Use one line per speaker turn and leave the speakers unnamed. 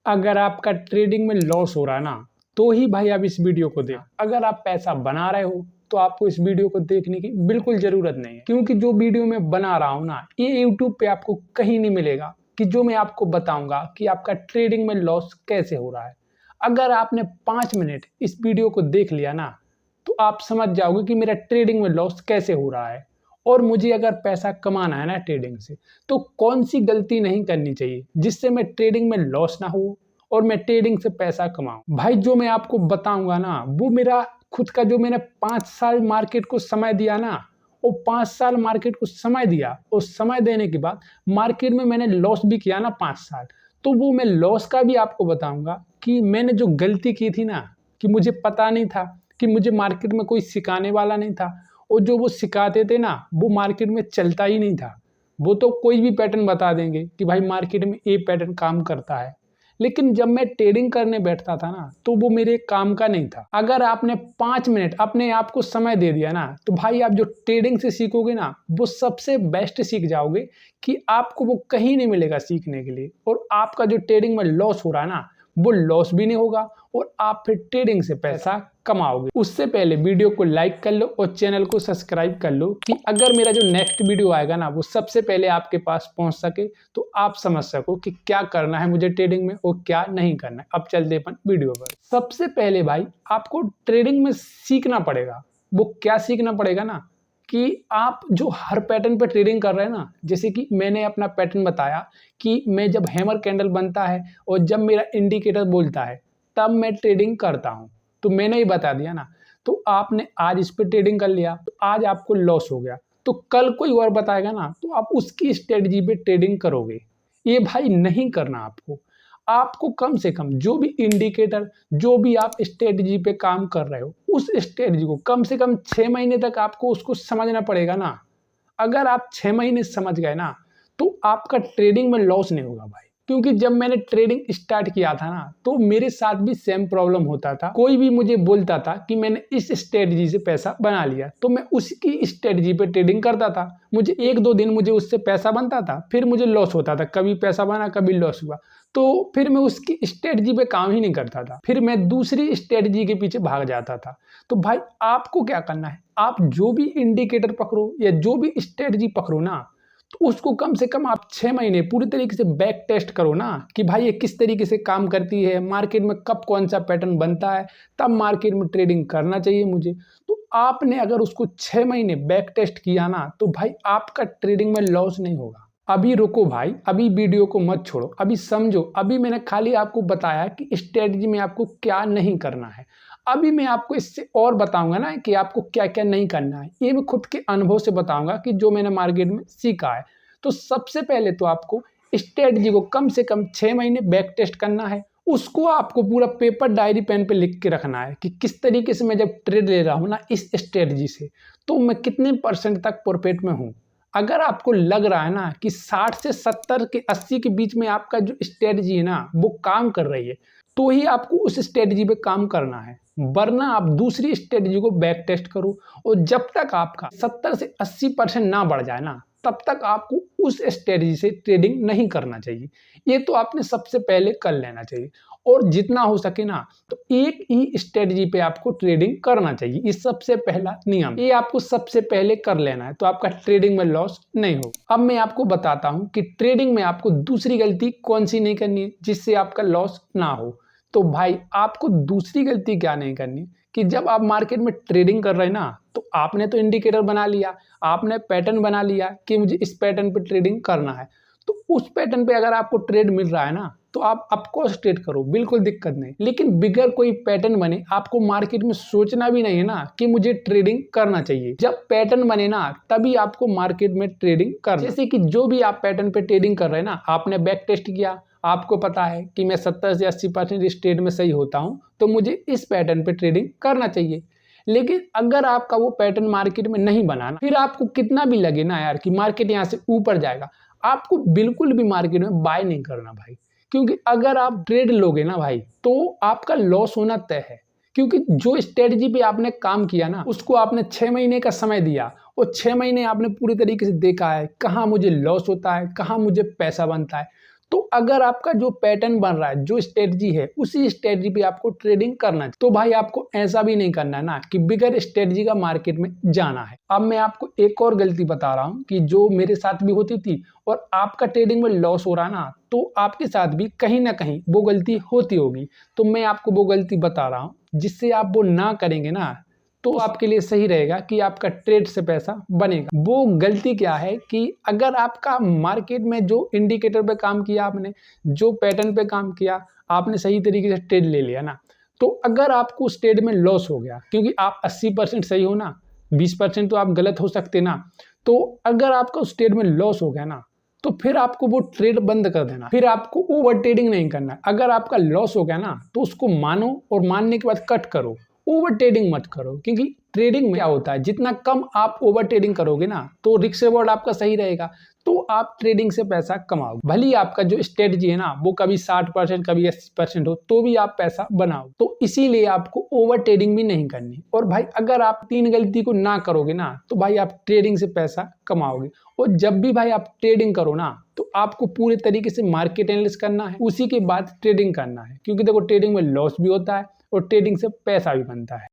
अगर आपका ट्रेडिंग में लॉस हो रहा है ना, तो ही भाई आप इस वीडियो को देख। अगर आप पैसा बना रहे हो तो आपको इस वीडियो को देखने की बिल्कुल जरूरत नहीं है, क्योंकि जो वीडियो मैं बना रहा हूं ना, ये YouTube पे आपको कहीं नहीं मिलेगा कि जो मैं आपको बताऊंगा कि आपका ट्रेडिंग में लॉस कैसे हो रहा है। अगर आपने 5 मिनट इस वीडियो को देख लिया ना, तो आप समझ जाओगे कि मेरा ट्रेडिंग में लॉस कैसे हो रहा है। और मुझे अगर पैसा कमाना है ना ट्रेडिंग से, तो कौन सी गलती नहीं करनी चाहिए जिससे मैं ट्रेडिंग में लॉस ना हो और मैं ट्रेडिंग से पैसा कमाऊं। भाई जो मैं आपको बताऊंगा ना, वो मेरा खुद का, जो मैंने 5 साल मार्केट को समय दिया ना, वो 5 साल मार्केट को समय दिया और समय देने के बाद मार्केट में मैंने लॉस भी किया ना 5 साल, तो वो मैं लॉस का भी आपको बताऊंगा कि मैंने जो गलती की थी ना, कि मुझे पता नहीं था, कि मुझे मार्केट में कोई सिखाने वाला नहीं था, और जो वो सिखाते थे ना, वो मार्केट में चलता ही नहीं था। वो तो कोई भी पैटर्न बता देंगे कि भाई मार्केट में ये पैटर्न काम करता है, लेकिन जब मैं ट्रेडिंग करने बैठता था ना, तो वो मेरे काम का नहीं था। अगर आपने 5 मिनट अपने आप को समय दे दिया ना, तो भाई आप जो ट्रेडिंग से सीखोगे ना, वो सबसे बेस्ट सीख जाओगे कि आपको वो कहीं नहीं मिलेगा सीखने के लिए। और आपका जो ट्रेडिंग में लॉस हो रहा है ना, वो लॉस भी नहीं होगा और आप फिर ट्रेडिंग से पैसा कमाओगे। उससे पहले वीडियो को लाइक कर लो और चैनल को सब्सक्राइब कर लो, कि अगर मेरा जो नेक्स्ट वीडियो आएगा ना, वो सबसे पहले आपके पास पहुंच सके, तो आप समझ सको कि क्या करना है मुझे ट्रेडिंग में और क्या नहीं करना है। अब चलते अपन वीडियो पर। सबसे पहले भाई आपको ट्रेडिंग में सीखना पड़ेगा। वो क्या सीखना पड़ेगा ना, कि आप जो हर पैटर्न पे ट्रेडिंग कर रहे हैं ना, जैसे कि मैंने अपना पैटर्न बताया कि मैं जब हैमर कैंडल बनता है और जब मेरा इंडिकेटर बोलता है, तब मैं ट्रेडिंग करता हूं। तो मैंने ही बता दिया ना। तो आपने आज इस पे ट्रेडिंग कर लिया, तो आज आपको लॉस हो गया, तो कल कोई और बताएगा ना, तो आप उसकी स्ट्रेटजी पे ट्रेडिंग करोगे। ये भाई नहीं करना आपको। आपको कम से कम जो भी इंडिकेटर, जो भी आप स्ट्रेटजी पे काम कर रहे हो, उस स्ट्रेटजी को कम से कम 6 महीने तक आपको उसको समझना पड़ेगा ना। अगर आप 6 महीने समझ गए ना, तो आपका ट्रेडिंग में लॉस नहीं होगा भाई। क्योंकि जब मैंने ट्रेडिंग स्टार्ट किया था ना, तो मेरे साथ भी सेम प्रॉब्लम होता था। कोई भी मुझे बोलता था कि मैंने इस स्ट्रेटजी से पैसा बना लिया, तो मैं उसकी स्ट्रेटजी पे ट्रेडिंग करता था। मुझे 1-2 दिन मुझे उससे पैसा बनता था, फिर मुझे लॉस होता था। कभी पैसा बना, कभी लॉस हुआ, तो फिर मैं उसकी स्ट्रेटजी पे काम ही नहीं करता था, फिर मैं दूसरी स्ट्रेटजी के पीछे भाग जाता था। तो भाई आपको क्या करना है, आप जो भी इंडिकेटर पकड़ो या जो भी स्ट्रेटजी पकड़ो ना, तो उसको कम से कम आप 6 महीने पूरी तरीके से बैक टेस्ट करो ना, कि भाई ये किस तरीके से काम करती है, मार्केट में कब कौन सा पैटर्न बनता है, तब मार्केट में ट्रेडिंग करना चाहिए मुझे। तो आपने अगर उसको 6 महीने बैक टेस्ट किया ना, तो भाई आपका ट्रेडिंग में लॉस नहीं होगा। अभी रुको भाई, अभी वीडियो को मत छोड़ो, अभी समझो। अभी मैंने खाली आपको बताया कि स्ट्रेटजी में आपको क्या नहीं करना है। अभी मैं आपको इससे और बताऊंगा ना कि आपको क्या क्या नहीं करना है। ये मैं खुद के अनुभव से बताऊंगा कि जो मैंने मार्केट में सीखा है। तो सबसे पहले तो आपको स्ट्रेटजी को कम से कम 6 महीने बैक टेस्ट करना है। उसको आपको पूरा पेपर, डायरी, पेन पे लिख के रखना है कि किस तरीके से मैं जब ट्रेड ले रहा हूँ ना इस स्ट्रेटजी से, तो मैं कितने % तक प्रॉफिट में हूँ। अगर आपको लग रहा है ना कि 60 से 70 के 80 के बीच में आपका जो स्ट्रेटजी है ना वो काम कर रही है, तो ही आपको उस स्ट्रेटजी पे काम करना है। वरना आप दूसरी स्ट्रेटजी को बैक टेस्ट करो, और जब तक आपका 70 से 80% ना बढ़ जाए ना, तब तक आपको उस स्ट्रेटजी से ट्रेडिंग नहीं करना चाहिए। ये तो आपने सबसे पहले कर लेना चाहिए। और जितना हो सके ना, तो एक ही स्ट्रेटजी पे आपको ट्रेडिंग करना चाहिए। ये सबसे पहला नियम, ये आपको सबसे पहले कर लेना है, तो आपका ट्रेडिंग में लॉस नहीं हो। अब मैं आपको बताता हूं कि ट्रेडिंग में आपको दूसरी गलती कौन सी नहीं करनी है जिससे आपका लॉस ना हो। तो भाई आपको दूसरी गलती क्या नहीं करनी, कि जब आप मार्केट में ट्रेडिंग कर रहे हैं ना, तो आपने तो इंडिकेटर बना लिया, आपने पैटर्न बना लिया कि मुझे इस पैटर्न पे ट्रेडिंग करना है। तो उस पैटर्न पे अगर आपको ट्रेड मिल रहा है ना, तो आप ऑफकोर्स ट्रेड करो, बिल्कुल दिक्कत नहीं। लेकिन बिगर कोई पैटर्न बने, आपको मार्केट में सोचना भी नहीं है ना कि मुझे ट्रेडिंग करना चाहिए। जब पैटर्न बने ना, तभी आपको मार्केट में ट्रेडिंग करना। जैसे कि जो भी आप पैटर्न पे ट्रेडिंग कर रहे हैं ना, आपने बैक टेस्ट किया, आपको पता है कि मैं 70 से 80% इस ट्रेड में सही होता हूं, तो मुझे इस पैटर्न पे ट्रेडिंग करना चाहिए। लेकिन अगर आपका वो पैटर्न मार्केट में नहीं बना ना, फिर आपको कितना भी लगे ना यार कि मार्केट यहाँ से ऊपर जाएगा, आपको बिल्कुल भी मार्केट में बाय नहीं करना भाई। क्योंकि अगर आप ट्रेड लोगे ना भाई, तो आपका लॉस होना तय है। क्योंकि जो स्ट्रेटजी पे आपने काम किया ना, उसको आपने 6 महीने का समय दिया, और 6 महीने आपने पूरी तरीके से देखा है कहाँ मुझे लॉस होता है, कहाँ मुझे पैसा बनता है। तो अगर आपका जो पैटर्न बन रहा है, जो स्ट्रेटजी है, उसी स्ट्रेटजी पे आपको ट्रेडिंग करना है। तो भाई आपको ऐसा भी नहीं करना है ना कि बिगर स्ट्रेटजी का मार्केट में जाना है। अब मैं आपको एक और गलती बता रहा हूँ कि जो मेरे साथ भी होती थी और आपका ट्रेडिंग में लॉस हो रहा है ना, तो आपके साथ भी कहीं ना कहीं वो गलती होती होगी। तो मैं आपको वो गलती बता रहा हूँ, जिससे आप वो ना करेंगे ना, तो आपके लिए सही रहेगा कि आपका ट्रेड से पैसा बनेगा। वो गलती क्या है कि अगर आपका मार्केट में जो इंडिकेटर पे काम किया आपने, जो पैटर्न पे काम किया आपने, सही तरीके से ट्रेड ले लिया ना, तो अगर आपको उस ट्रेड में लॉस हो गया, क्योंकि आप 80% सही हो ना, 20% तो आप गलत हो सकते ना, तो अगर आपका उस ट्रेड में लॉस हो गया ना, तो फिर आपको वो ट्रेड बंद कर देना, फिर आपको ओवर ट्रेडिंग नहीं करना। अगर आपका लॉस हो गया ना, तो उसको मानो और मानने के बाद कट करो, ओवर ट्रेडिंग मत करो। क्योंकि ट्रेडिंग में क्या होता है, जितना कम आप ओवर ट्रेडिंग करोगे ना, तो रिस्क रिवॉर्ड आपका सही रहेगा, तो आप ट्रेडिंग से पैसा कमाओ। भले ही आपका जो स्ट्रेटजी है ना, वो कभी 60% कभी 80% हो, तो भी आप पैसा बनाओ। तो इसीलिए आपको ओवर ट्रेडिंग भी नहीं करनी। और भाई अगर आप 3 गलती को ना करोगे ना, तो भाई आप ट्रेडिंग से पैसा कमाओगे। और जब भी भाई आप ट्रेडिंग करो ना, तो आपको पूरे तरीके से मार्केट एनालिसिस करना है, उसी के बाद ट्रेडिंग करना है। क्योंकि देखो ट्रेडिंग में लॉस भी होता है और ट्रेडिंग से पैसा भी बनता है।